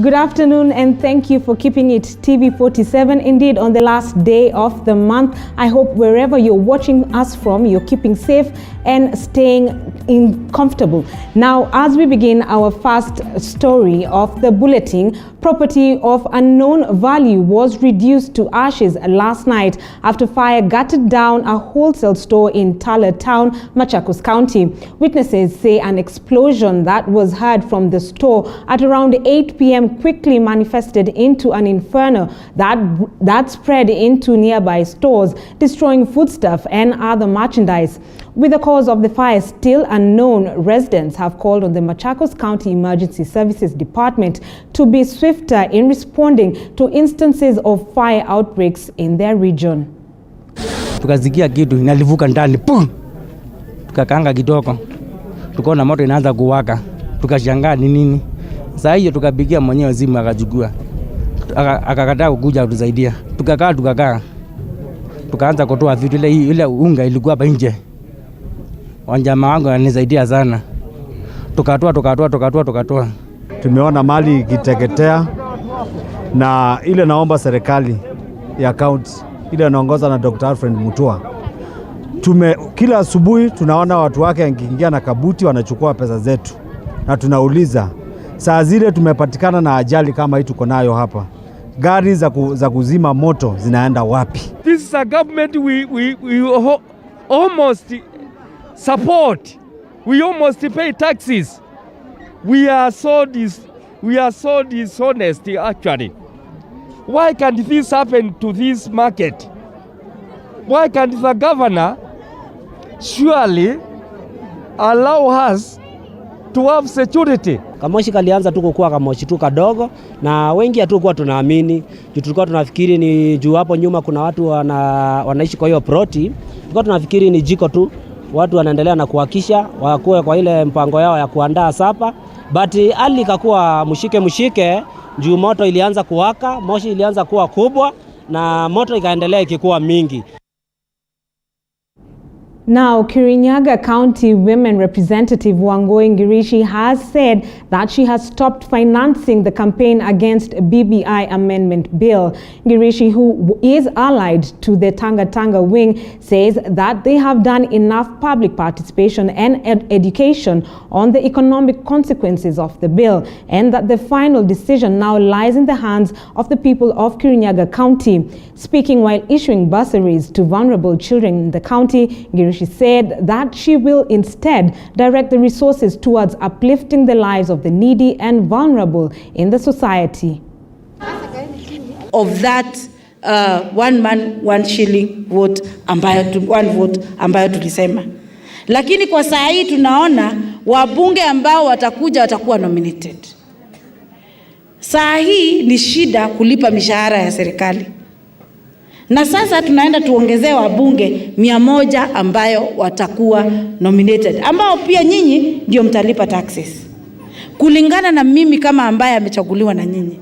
Good afternoon and thank you for keeping it TV47. Indeed, on the last day of the month, I hope wherever you're watching us from, you're keeping safe and staying comfortable. Now, as we begin our first story of the bulletin, property of unknown value was reduced to ashes last night after fire gutted down a wholesale store in Tala Town, Machakos County. Witnesses say an explosion that was heard from the store at around 8 p.m. quickly manifested into an inferno that spread into nearby stores, destroying foodstuff and other merchandise. With the cause of the fire still unknown, residents have called on the Machakos County Emergency Services Department to be swifter in responding to instances of fire outbreaks in their region. Tukazikia kitu inalivuka ndani, pum! Tukakaanga kidogo, tukaona moto inaanza kuwaka, tukashangaa ni nini. Saa hiyo tukapigia mwenyewe simu akachukua, akakataa kukuja kutusaidia. Tukakaa tukaanza kutoa vitu, ile unga ilikuwa hapa nje. Wanjamaa wangu wanisaidia sana. Tukatoa. Tumeona mali ikiteketea, na ile naomba serikali ya county ile anaongoza na Dr. Alfred Mutua. Kila asubuhi tunaona watu wake wakiingia na kabuti wanachukua pesa zetu. Na tunauliza, saa zile tumepatikana na ajali kama hii tuko nayo hapa, gari za kuzima moto zinaenda wapi? This is a government we almost support. We almost pay taxes. We are so dishonest actually. Why can't this happen to this market? Why can't the governor surely allow us to have security? Kamoshi kalianza tu kukua kamoshi tu kadogo, na wengi hatukuwa tunaamini. Tulikuwa tunafikiri ni juu hapo nyuma kuna watu wanaishi kwa hiyo ploti. Tulikuwa tunafikiri ni jiko tu, watu wanaendelea na kuhakisha wakuwe kwa ile mpango yao ya kuandaa sapa. But hali ikakuwa mshike juu moto ilianza kuwaka, moshi ilianza kuwa kubwa na moto ikaendelea ikikuwa mingi. Now, Kirinyaga County Women Representative Wangoi Ngirishi has said that she has stopped financing the campaign against BBI Amendment Bill. Ngirishi, who is allied to the Tanga wing, says that they have done enough public participation and education on the economic consequences of the bill, and that the final decision now lies in the hands of the people of Kirinyaga County. Speaking while issuing bursaries to vulnerable children in the county, Ngirishi said that she will instead direct the resources towards uplifting the lives of the needy and vulnerable in the society. Of that 1 man 1 shilling vote ambayo tulisema, lakini kwa saa hii tunaona wabunge ambao watakuwa nominated. Saa hii ni shida kulipa mishahara ya serikali. Na sasa tunaenda tuongezee wabunge 100 ambayo watakuwa nominated, ambao pia nyinyi ndio mtalipa taxes. Kulingana na mimi kama ambaye amechaguliwa na nyinyi,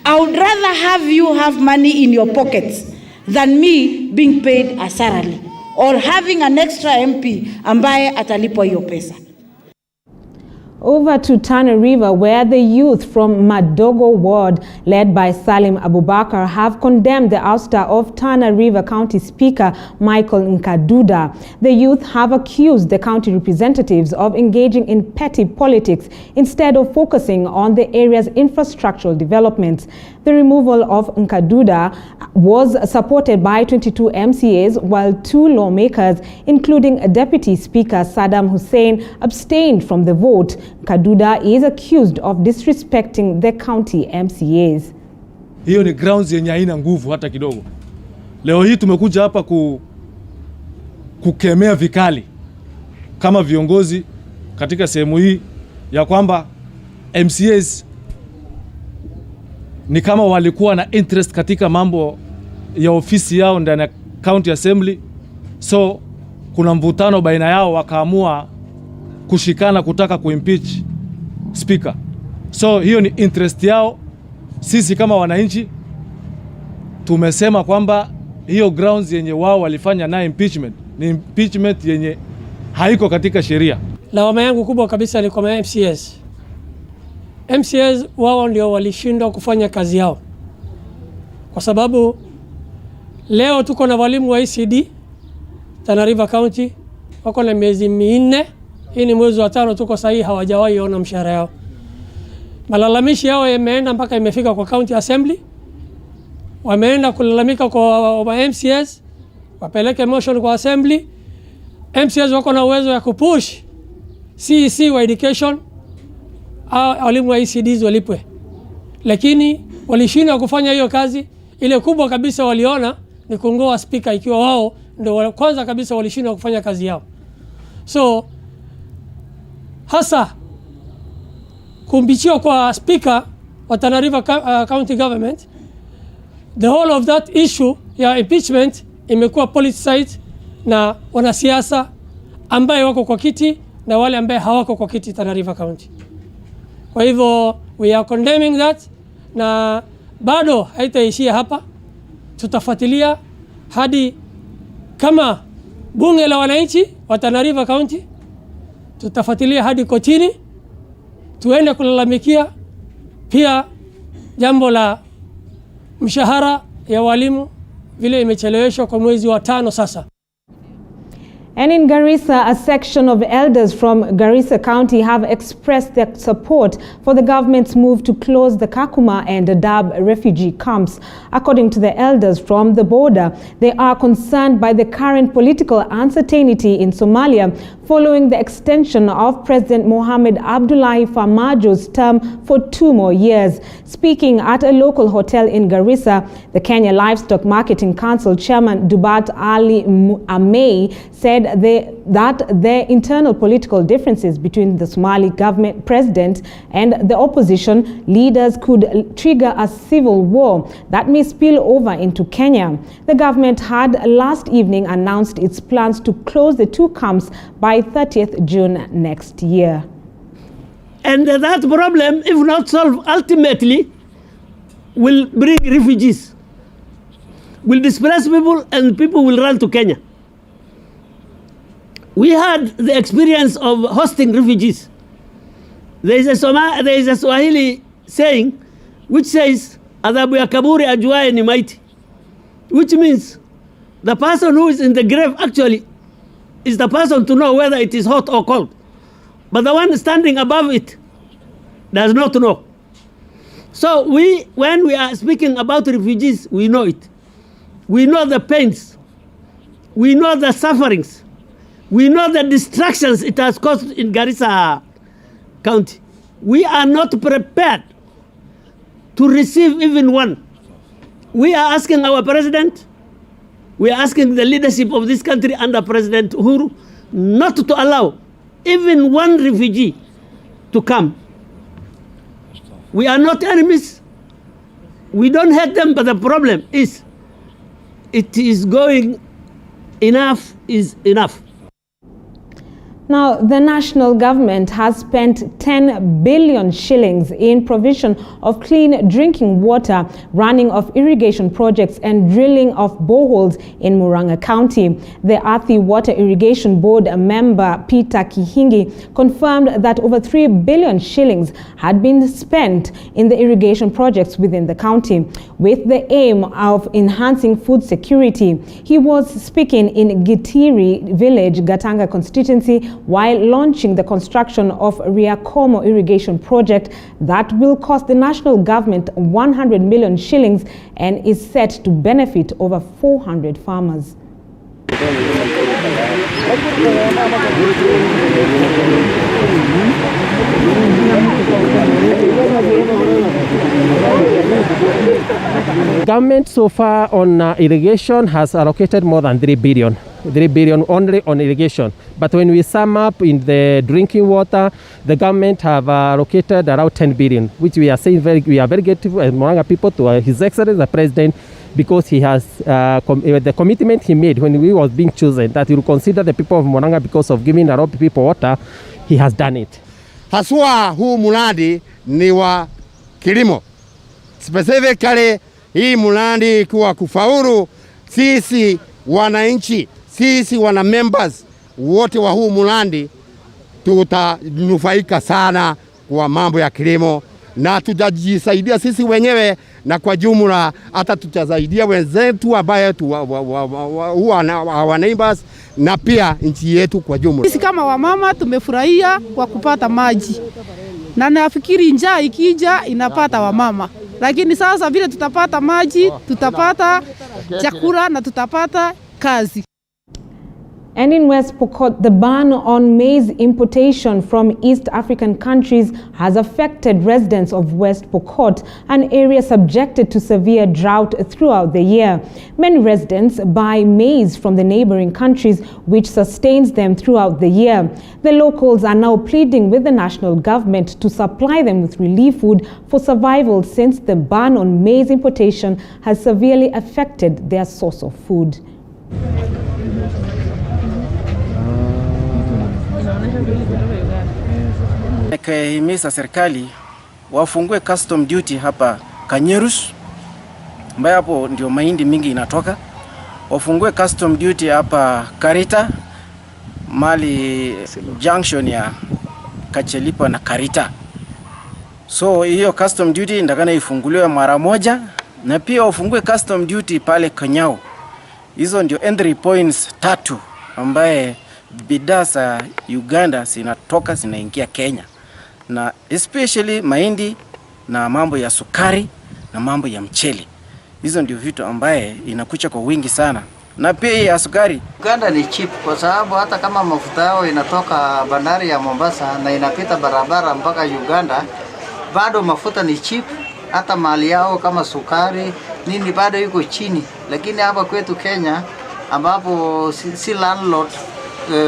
I would rather have you have money in your pockets than me being paid a salary or having an extra MP ambaye atalipwa hiyo pesa. Over to Tana River, where the youth from Madogo Ward, led by Salim Abubakar, have condemned the ouster of Tana River County Speaker Michael Nkaduda. The youth have accused the county representatives of engaging in petty politics instead of focusing on the area's infrastructural developments. The removal of Nkaduda was supported by 22 MCAs, while 2 lawmakers, including Deputy Speaker Saddam Hussein, abstained from the vote. Nkaduda is accused of disrespecting the county MCAs. Hiyo ni grounds yenye haina nguvu hata kidogo. Leo hii tumekuja hapa kukemea vikali kama viongozi katika sehemu hii ya kwamba MCAs ni kama walikuwa na interest katika mambo ya ofisi yao ndani ya county assembly. So kuna mvutano baina yao, wakaamua kushikana kutaka kuimpeach speaker. So hiyo ni interest yao. Sisi kama wananchi tumesema kwamba hiyo grounds yenye wao walifanya na impeachment ni impeachment yenye haiko katika sheria. Lawama yangu kubwa kabisa ni kwa MCAs. MCAs wao ndio walishindwa kufanya kazi yao, kwa sababu leo tuko na walimu wa ECD Tana River County wako na miezi 4. Hii ni mwezi wa 5, tuko sahihi, hawajawahi ona mshahara yao. Malalamishi yao yameenda mpaka imefika kwa County Assembly, wameenda kulalamika kwa MCAs, wapeleke motion kwa Assembly. MCAs wako na uwezo ya kupush CEC wa education walimu wa ECDs walipwe, lakini walishindwa kufanya hiyo kazi. Ile kubwa kabisa waliona ni kungoa speaker, ikiwa wao ndio kwanza kabisa walishindwa kufanya kazi yao. So hasa kumbichio kwa speaker wa Tana River County Government, the whole of that issue ya impeachment imekuwa politicized na wanasiasa ambaye wako kwa kiti na wale ambaye hawako kwa kiti Tana River County. Kwa hivyo we are condemning that, na bado haitaishia hapa. Tutafuatilia hadi kama bunge la wananchi wa Tana River County, tutafuatilia hadi kotini, tuende kulalamikia pia jambo la mshahara ya walimu vile imecheleweshwa kwa mwezi wa 5 sasa. And in Garissa, a section of elders from Garissa County have expressed their support for the government's move to close the Kakuma and Dadaab refugee camps. According to the elders from the border, they are concerned by the current political uncertainty in Somalia following the extension of President Mohamed Abdullahi Farmajo's term for 2 more years. Speaking at a local hotel in Garissa, the Kenya Livestock Marketing Council chairman Dubat Ali Amei said that the internal political differences between the Somali government president and the opposition leaders could trigger a civil war that may spill over into Kenya. The government had last evening announced its plans to close the 2 camps by 30th June next year. And that problem, if not solved, ultimately will bring refugees, will displace people, and people will run to Kenya. We had the experience of hosting refugees. There is a Swahili saying which says, adhabu ya kaburi ajuaye ni maiti, which means the person who is in the grave actually is the person to know whether it is hot or cold. But the one standing above it does not know. So when we are speaking about refugees, we know it. We know the pains. We know the sufferings. We know the distractions it has caused in Garissa County. We are not prepared to receive even one. We are asking our president, we are asking the leadership of this country under President Uhuru not to allow even one refugee to come. We are not enemies. We don't hate them, but the problem is, it is going, enough is enough. Now, the national government has spent 10 billion shillings in provision of clean drinking water, running of irrigation projects and drilling of boreholes in Murang'a County. The Athi Water Irrigation Board member Peter Kihingi confirmed that over 3 billion shillings had been spent in the irrigation projects within the county with the aim of enhancing food security. He was speaking in Gitiri Village, Gatanga constituency, while launching the construction of Riakomo irrigation project that will cost the national government 100 million shillings and is set to benefit over 400 farmers. Government so far on irrigation has allocated more than 3 billion. 3 billion only on irrigation. But when we sum up in the drinking water, the government have allocated around 10 billion, which we are saying we are very grateful as Murang'a people to His Excellency the President, because he has the commitment he made when he was being chosen that he will consider the people of Murang'a because of giving a lot of people water. He has done it. Haswa huu mradi ni wa kilimo. Specifically hii mradi kwa kufaulu, sisi wananchi, sisi wana members wote wa huu mradi tutanufaika sana kwa mambo ya kilimo, na tutajisaidia sisi wenyewe, na kwa jumla hata tutasaidia wenzetu ambaye huwa neighbors na pia nchi yetu kwa jumla. Sisi kama wamama tumefurahia kwa kupata maji, na nafikiri njaa ikija inapata wamama, lakini sasa vile tutapata maji, tutapata chakula na tutapata kazi. And in West Pokot, the ban on maize importation from East African countries has affected residents of West Pokot, an area subjected to severe drought throughout the year. Many residents buy maize from the neighboring countries, which sustains them throughout the year. The locals are now pleading with the national government to supply them with relief food for survival, since the ban on maize importation has severely affected their source of food. Nikahimiza serikali wafungue custom duty hapa Kanyerus, ambapo hapo ndio mahindi mingi inatoka. Wafungue custom duty hapa Karita, mali junction ya Kachelipa na Karita. So hiyo custom duty ndakana ifunguliwe mara moja, na pia wafungue custom duty pale Kanyao. Hizo ndio entry points 3 ambaye bidhaa za Uganda zinatoka zinaingia Kenya, na especially mahindi na mambo ya sukari na mambo ya mchele. Hizo ndio vitu ambaye inakuja kwa wingi sana, na pia ya sukari. Uganda ni cheap kwa sababu hata kama mafuta yao inatoka bandari ya Mombasa na inapita barabara mpaka Uganda, bado mafuta ni cheap. Hata mali yao kama sukari nini bado yuko chini, lakini hapa kwetu Kenya ambapo si landlord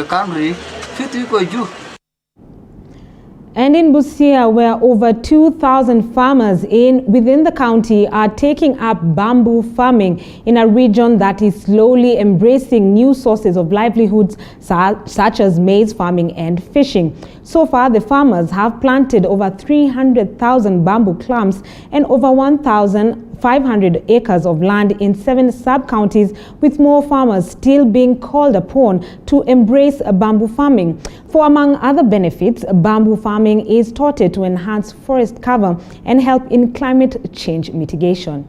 country, vitu yuko juu. And in Busia, where over 2,000 farmers within the county are taking up bamboo farming in a region that is slowly embracing new sources of livelihoods such as maize farming and fishing. So far, the farmers have planted over 300,000 bamboo clumps and over 1,500 acres of land in 7 sub-counties, with more farmers still being called upon to embrace bamboo farming. For among other benefits, bamboo farming is touted to enhance forest cover and help in climate change mitigation.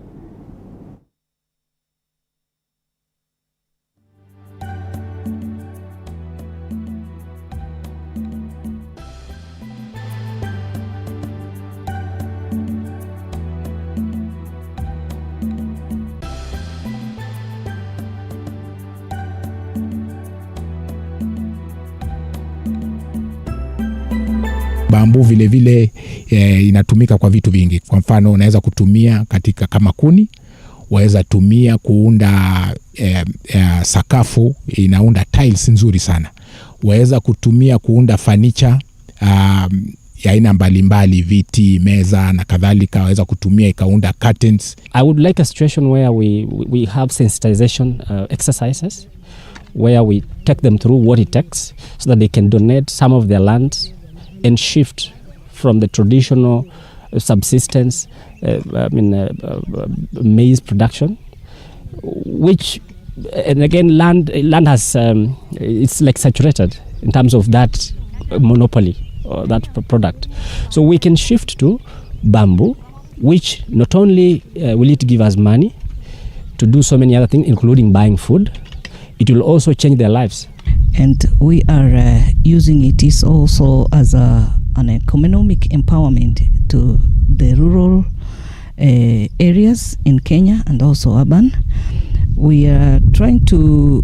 Bambu vile vile inatumika kwa vitu vingi. Kwa mfano unaweza kutumia katika kama kuni, waweza tumia kuunda sakafu, inaunda tiles nzuri sana. Waweza kutumia kuunda furniture ya aina mbalimbali, viti, meza na kadhalika. Waweza kutumia ikaunda curtains. I would like a situation where we have sensitization exercises where we take them through what it takes so that they can donate some of their land and shift from the traditional subsistence, maize production, which, and again, land has, it's like saturated in terms of that monopoly or that product. So we can shift to bamboo, which not only will it give us money to do so many other things, including buying food, it will also change their lives. And we are using it is also as an economic empowerment to the rural areas in Kenya and also urban. We are trying to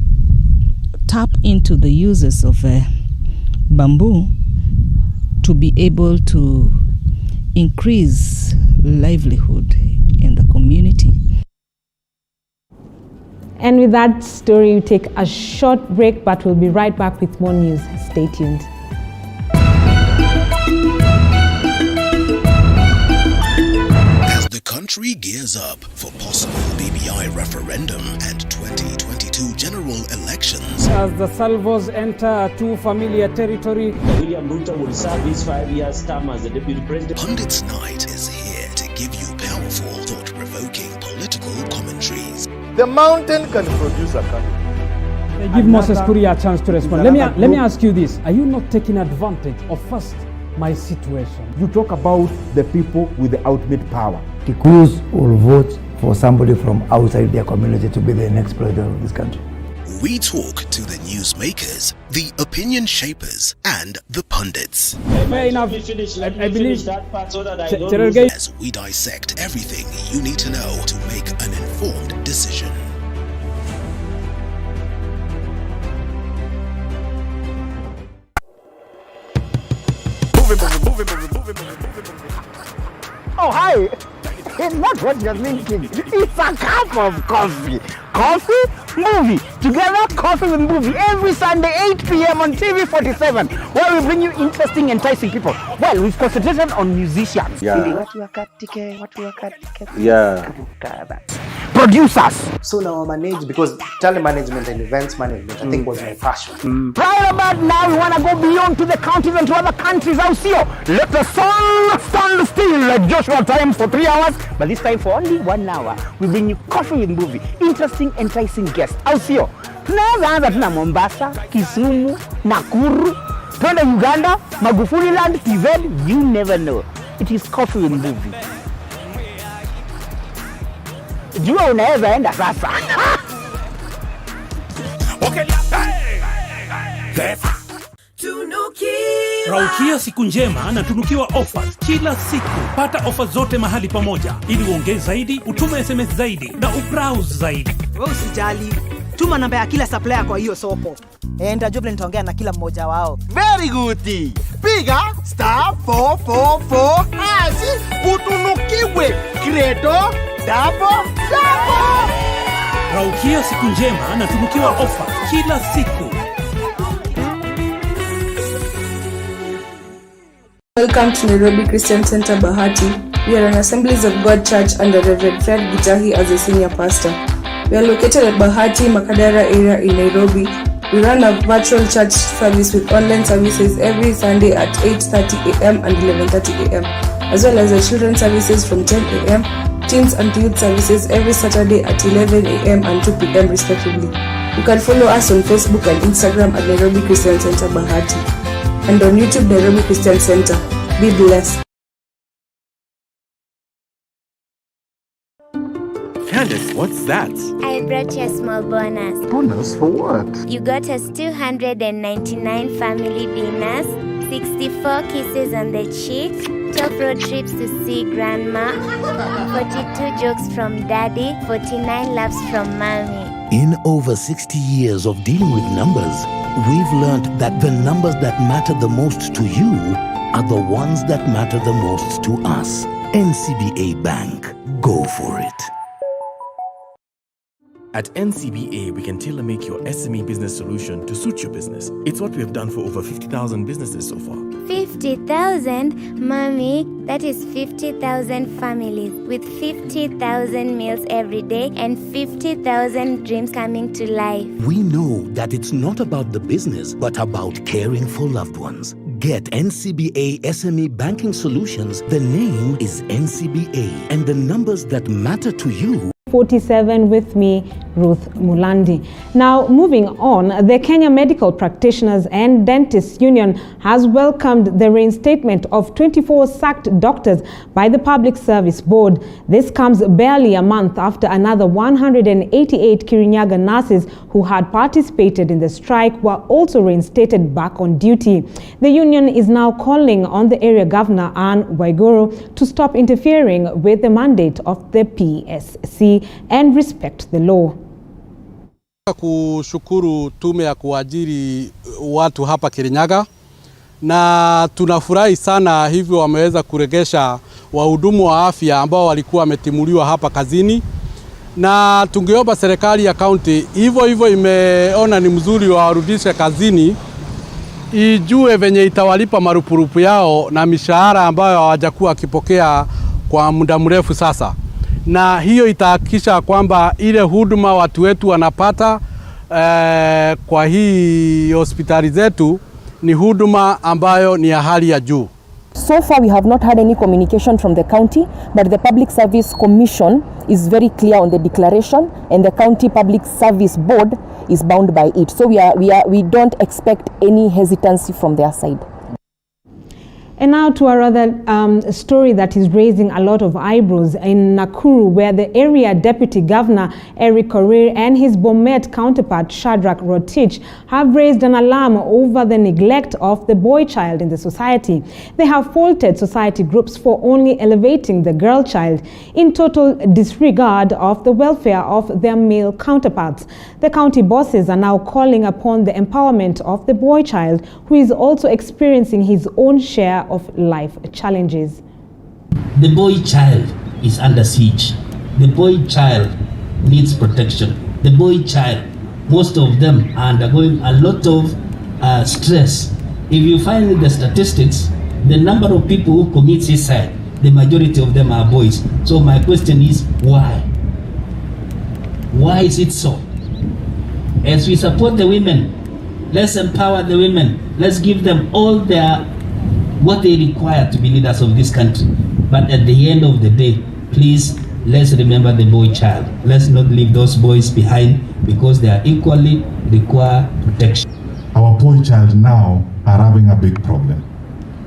tap into the uses of bamboo to be able to increase livelihood in the community. And with that story, we take a short break, but we'll be right back with more news. Stay tuned. As the country gears up for possible BBI referendum and 2022 general elections. As the salvos enter too familiar territory, William Ruto will serve his 5-year term as the deputy president. Pundits Night is here to give you powerful, thought-provoking political commentaries. The mountain can produce a country. Give Moses Kuria a chance to respond. Let me ask you this. Are you not taking advantage of first my situation. You talk about the people with the ultimate power. Kikuyus will vote for somebody from outside their community to be the next president of this country. We talk to the newsmakers, the opinion shapers, and the pundits. Fair enough. I believe As we dissect everything you need to know to make an informed decision. Oh, hi! It's not what you're thinking. It's a cup of coffee. Coffee, movie. Together, coffee with movie. Every Sunday, 8 p.m. on TV 47, where we bring you interesting, enticing people. Well, we've concentrated on musicians. Yeah. Producers. So now I manage, because telemanagement and events management, I think was my passion. Right about now, we want to go beyond to the counties and to other countries. Out here, let the sun stand still like Joshua time for 3 hours, but this time for only 1 hour. We bring you coffee with movie, interesting, enticing guests. Out here, tunaweza anza tuna Mombasa, Kisumu, Nakuru, twende Uganda, Magufuli Land, TZ, you never know. It is coffee with movie. Jua unaweza enda sasa. Raukia siku njema na tunukiwa offers kila siku. Pata offers zote mahali pamoja ili uongeze zaidi, utume SMS zaidi na ubrowse zaidi. Wewe usijali. Tuma namba ya kila supplier kwa hiyo soko. Ndio nitaongea na kila mmoja wao. Very good. Piga *444# utunukiwe Credo double. Raukia siku njema na tunukiwa offers kila siku. Welcome to Nairobi Christian Center Bahati. We are an Assemblies of God Church under Reverend Fred Gitahi as a senior pastor. We are located at Bahati, Makadara area in Nairobi. We run a virtual church service with online services every Sunday at 8:30 a.m. and 11:30 a.m. as well as the children's services from 10 a.m., teens and youth services every Saturday at 11 a.m. and 2 p.m. respectively. You can follow us on Facebook and Instagram at Nairobi Christian Center Bahati. And on YouTube, Nairobi Christian Center. Be blessed. Candace, what's that? I brought you a small bonus. Bonus for what? You got us 299 family dinners, 64 kisses on the cheek, 12 road trips to see grandma, 42 jokes from daddy, 49 laughs from mommy. In over 60 years of dealing with numbers, we've learned that the numbers that matter the most to you are the ones that matter the most to us. NCBA Bank. Go for it. At NCBA, we can tailor-make your SME business solution to suit your business. It's what we have done for over 50,000 businesses so far. 50,000? Mommy, that is 50,000 families with 50,000 meals every day and 50,000 dreams coming to life. We know that it's not about the business, but about caring for loved ones. Get NCBA SME banking solutions. The name is NCBA, and the numbers that matter to you. 47 with me, Ruth Mulandi. Now, moving on, the Kenya Medical Practitioners and Dentists Union has welcomed the reinstatement of 24 sacked doctors by the Public Service Board. This comes barely a month after another 188 Kirinyaga nurses who had participated in the strike were also reinstated back on duty. The union is now calling on the area governor, Anne Waiguru, to stop interfering with the mandate of the PSC and respect the law. Kushukuru tume ya kuajiri watu hapa Kirinyaga, na tunafurahi sana hivyo wameweza kuregesha wahudumu wa afya ambao walikuwa wametimuliwa hapa kazini, na tungeomba serikali ya kaunti hivyo imeona ni mzuri warudishe kazini, ijue venye itawalipa marupurupu yao na mishahara ambayo hawajakuwa wakipokea kwa muda mrefu sasa. Na hiyo itahakikisha kwamba ile huduma watu wetu wanapata kwa hii hospitali zetu ni huduma ambayo ni ya hali ya juu. So far we have not had any communication from the county, but the Public Service Commission is very clear on the declaration, and the County Public Service Board is bound by it. So we don't expect any hesitancy from their side. And now to our other story that is raising a lot of eyebrows in Nakuru, where the area deputy governor Eric Korir and his Bomet counterpart Shadrach Rotich have raised an alarm over the neglect of the boy child in the society. They have faulted society groups for only elevating the girl child in total disregard of the welfare of their male counterparts. The county bosses are now calling upon the empowerment of the boy child, who is also experiencing his own share of life challenges. The boy child is under siege. The boy child needs protection. The boy child, most of them are undergoing a lot of stress. If you find the statistics, the number of people who commit suicide, the majority of them are boys. So my question is, why? Why is it so? As we support the women, let's empower the women. Let's give them all their what they require to be leaders of this country. But at the end of the day, please, let's remember the boy child. Let's not leave those boys behind, because they are equally require protection. Our boy child now are having a big problem.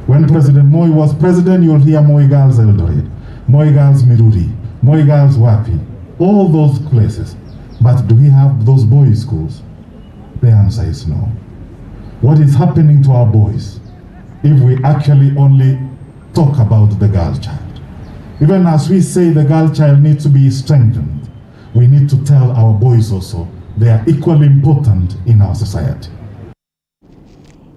When President Moi was president, you'll hear Moi Girls Eldoret, Moi Girls Miruri, Moi Girls Wapi, all those places. But do we have those boys' schools? The answer is no. What is happening to our boys if we actually only talk about the girl child? Even as we say the girl child needs to be strengthened, we need to tell our boys also they are equally important in our society.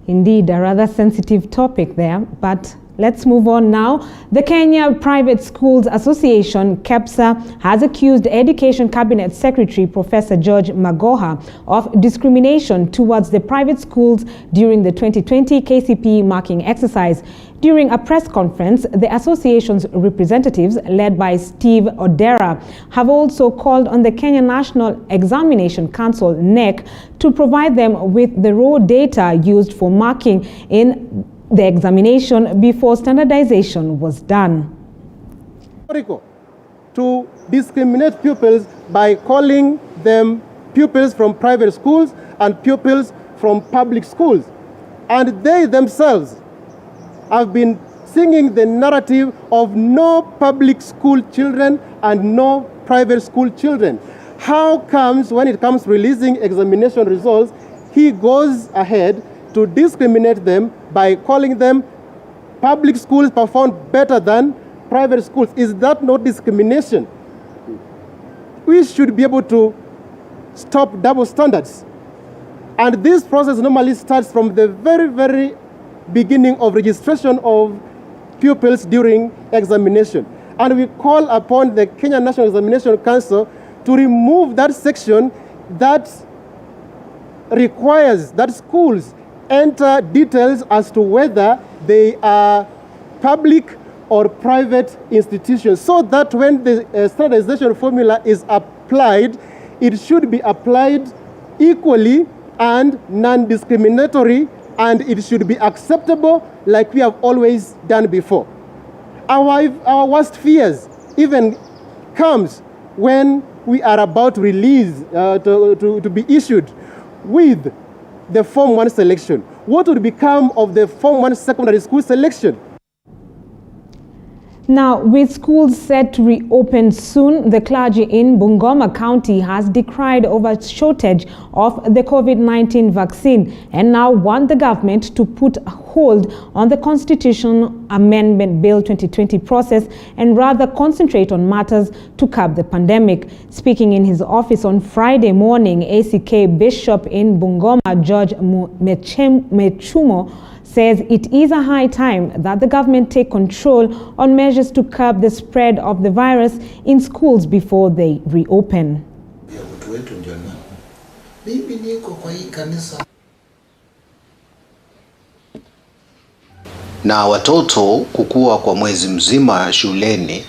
Indeed, a rather sensitive topic there, but let's move on now. The Kenya Private Schools Association, KEPSA, has accused Education Cabinet Secretary Professor George Magoha of discrimination towards the private schools during the 2020 KCPE marking exercise. During a press conference, the association's representatives, led by Steve Odera, have also called on the Kenya National Examination Council, NEC, to provide them with the raw data used for marking in the examination before standardization was done. To discriminate pupils by calling them pupils from private schools and pupils from public schools. And they themselves have been singing the narrative of no public school children and no private school children. How comes when it comes releasing examination results, he goes ahead to discriminate them by calling them public schools performed better than private schools? Is that not discrimination? We should be able to stop double standards. And this process normally starts from the very, very beginning of registration of pupils during examination. And we call upon the Kenya National Examination Council to remove that section that requires that schools enter details as to whether they are public or private institutions, so that when the standardization formula is applied, it should be applied equally and non-discriminatory, and it should be acceptable like we have always done before. Our worst fears even comes when we are about to release, to be issued with the Form 1 selection. What would become of the Form 1 secondary school selection? Now, with schools set to reopen soon, the clergy in Bungoma County has decried over shortage of the COVID-19 vaccine and now want the government to put a hold on the Constitution Amendment Bill 2020 process and rather concentrate on matters to curb the pandemic. Speaking in his office on Friday morning, ACK Bishop in Bungoma, George Mechumo, says it is a high time that the government take control on measures to curb the spread of the virus in schools before they reopen. Na watoto kukua kwa mwezi mzima shuleni